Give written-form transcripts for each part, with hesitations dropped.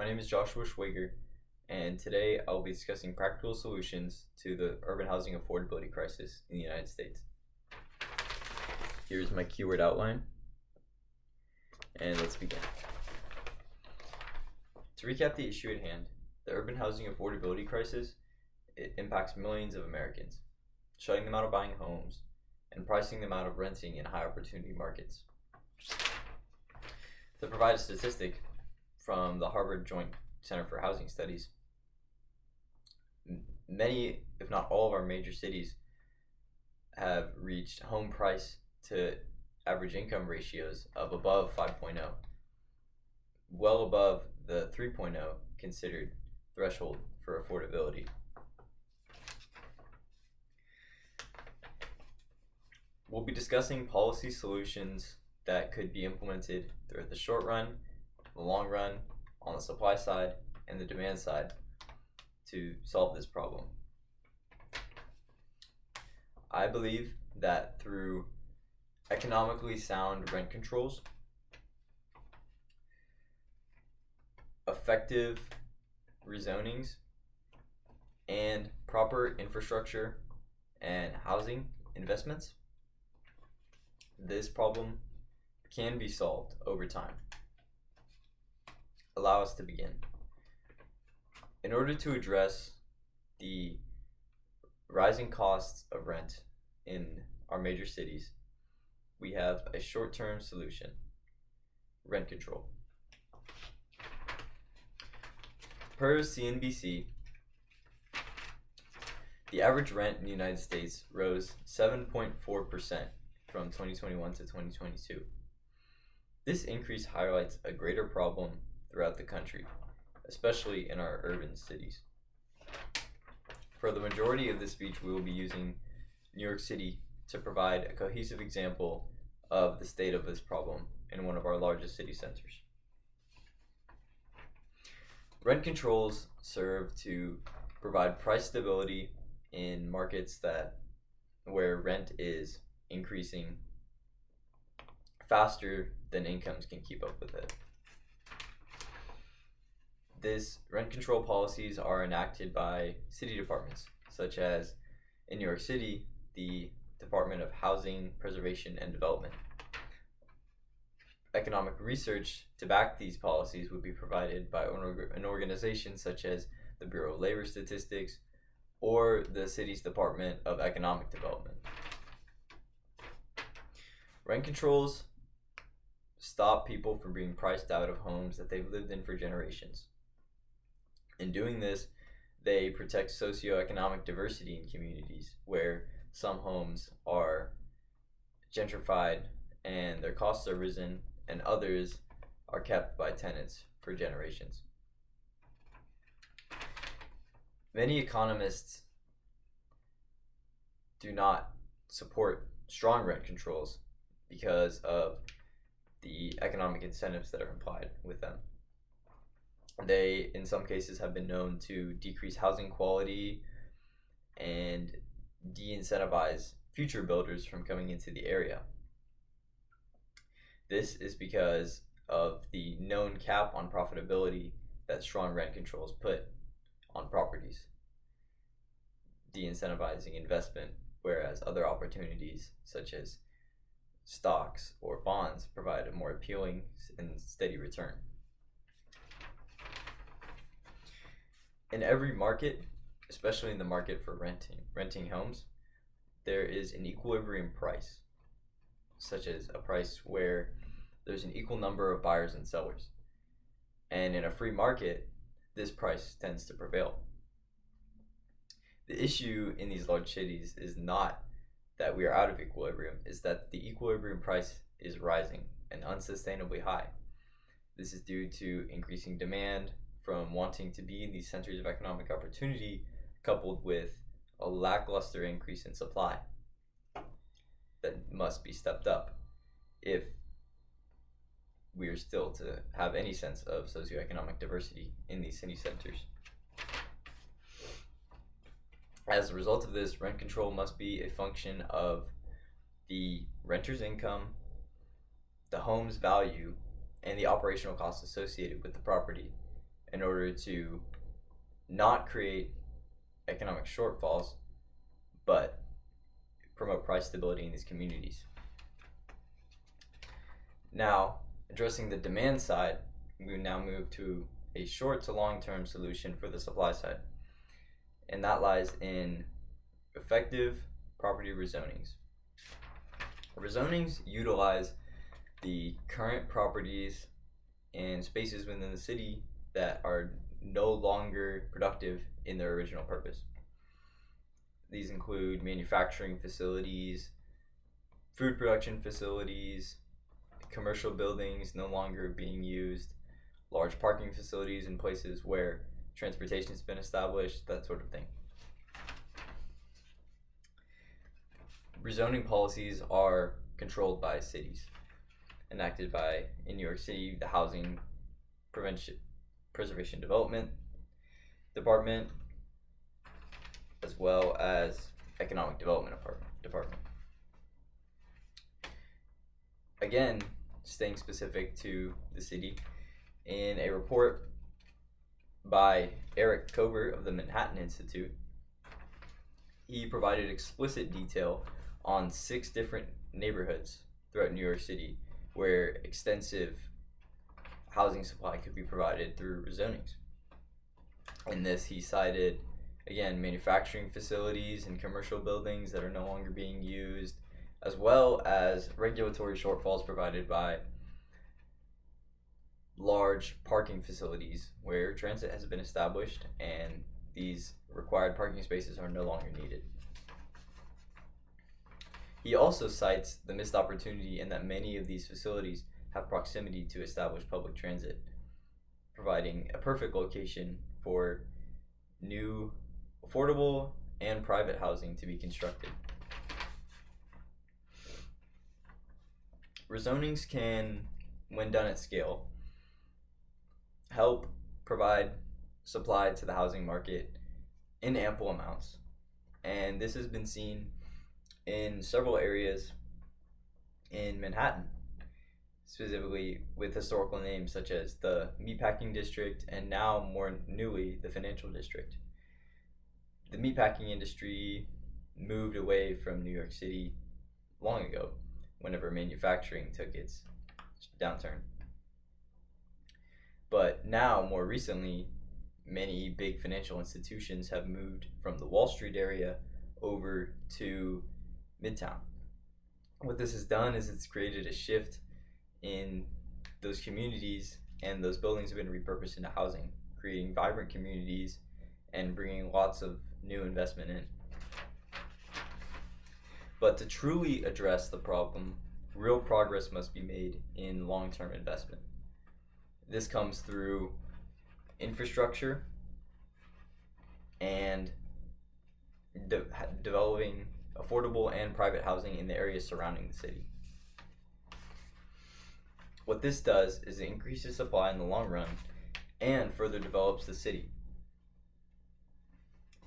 My name is Joshua Schwager, and today I'll be discussing practical solutions to the urban housing affordability crisis in the United States. Here's my keyword outline, and let's begin. To recap the issue at hand, the urban housing affordability crisis impacts millions of Americans, shutting them out of buying homes and pricing them out of renting in high opportunity markets. To provide a statistic from the Harvard Joint Center for Housing Studies, many, if not all, of our major cities have reached home price to average income ratios of above 5.0, well above the 3.0 considered threshold for affordability. We'll be discussing policy solutions that could be implemented throughout the short run, the long run, on the supply side, and the demand side to solve this problem. I believe that through economically sound rent controls, effective rezonings, and proper infrastructure and housing investments, this problem can be solved over time. Allow us to begin. In order to address the rising costs of rent in our major cities, we have a short-term solution: rent control. Per CNBC, the average rent in the United States rose 7.4% from 2021 to 2022. This increase highlights a greater problem throughout the country, especially in our urban cities. For the majority of this speech, we will be using New York City to provide a cohesive example of the state of this problem in one of our largest city centers. Rent controls serve to provide price stability in markets where rent is increasing faster than incomes can keep up with it. This rent control policies are enacted by city departments, such as in New York City, the Department of Housing, Preservation, and Development. Economic research to back these policies would be provided by an organization such as the Bureau of Labor Statistics or the city's Department of Economic Development. Rent controls stop people from being priced out of homes that they've lived in for generations. In doing this, they protect socioeconomic diversity in communities where some homes are gentrified and their costs are risen, and others are kept by tenants for generations. Many economists do not support strong rent controls because of the economic incentives that are implied with them. They, in some cases, have been known to decrease housing quality and de-incentivize future builders from coming into the area. This is because of the known cap on profitability that strong rent controls put on properties, de-incentivizing investment, whereas other opportunities such as stocks or bonds provide a more appealing and steady return. In every market, especially in the market for renting homes, there is an equilibrium price, such as a price where there's an equal number of buyers and sellers. And in a free market, this price tends to prevail. The issue in these large cities is not that we are out of equilibrium, is that the equilibrium price is rising and unsustainably high. This is due to increasing demand from wanting to be in these centers of economic opportunity, coupled with a lackluster increase in supply that must be stepped up if we are still to have any sense of socioeconomic diversity in these city centers. As a result of this, rent control must be a function of the renter's income, the home's value, and the operational costs associated with the property in order to not create economic shortfalls, but promote price stability in these communities. Now, addressing the demand side, we now move to a short to long-term solution for the supply side, and that lies in effective property rezonings. Rezonings utilize the current properties and spaces within the city that are no longer productive in their original purpose. These include manufacturing facilities, food production facilities, commercial buildings no longer being used, large parking facilities in places where transportation has been established, that sort of thing. Rezoning policies are controlled by cities, enacted by, in New York City, the Housing Preservation Development Department, as well as Economic Development Department. Again, staying specific to the city, in a report by Eric Kober of the Manhattan Institute, he provided explicit detail on 6 different neighborhoods throughout New York City where extensive housing supply could be provided through rezonings. In this, he cited, again, manufacturing facilities and commercial buildings that are no longer being used, as well as regulatory shortfalls provided by large parking facilities where transit has been established and these required parking spaces are no longer needed. He also cites the missed opportunity in that many of these facilities have proximity to established public transit, providing a perfect location for new, affordable, and private housing to be constructed. Rezonings can, when done at scale, help provide supply to the housing market in ample amounts. And this has been seen in several areas in Manhattan, specifically with historical names such as the Meatpacking District and now more newly the Financial District. The meatpacking industry moved away from New York City long ago, whenever manufacturing took its downturn. But now, more recently, many big financial institutions have moved from the Wall Street area over to Midtown. What this has done is it's created a shift in those communities, and those buildings have been repurposed into housing, creating vibrant communities and bringing lots of new investment in. But to truly address the problem, real progress must be made in long-term investment. This comes through infrastructure and developing affordable and private housing in the areas surrounding the city. What this does is it increases supply in the long run and further develops the city.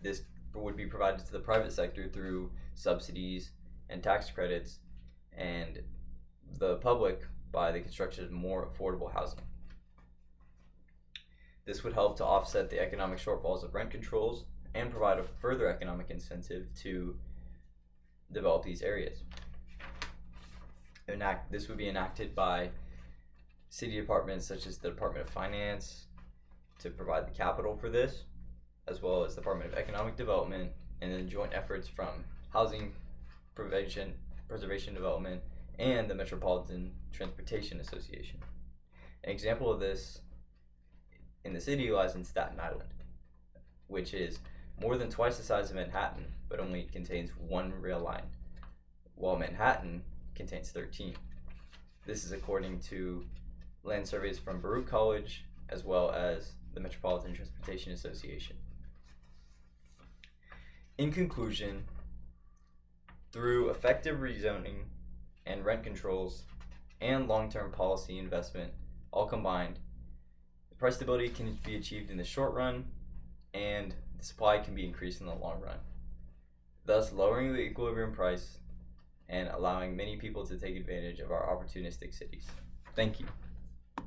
This would be provided to the private sector through subsidies and tax credits, and the public by the construction of more affordable housing. This would help to offset the economic shortfalls of rent controls and provide a further economic incentive to develop these areas. This would be enacted by city departments such as the Department of Finance to provide the capital for this, as well as the Department of Economic Development, and then joint efforts from Housing Preservation Development and the Metropolitan Transportation Association. An example of this in the city lies in Staten Island, which is more than twice the size of Manhattan, but only contains 1 rail line, while Manhattan contains 13. This is according to land surveys from Baruch College, as well as the Metropolitan Transportation Association. In conclusion, through effective rezoning and rent controls and long-term policy investment, all combined, the price stability can be achieved in the short run and the supply can be increased in the long run, thus lowering the equilibrium price and allowing many people to take advantage of our opportunistic cities. Thank you.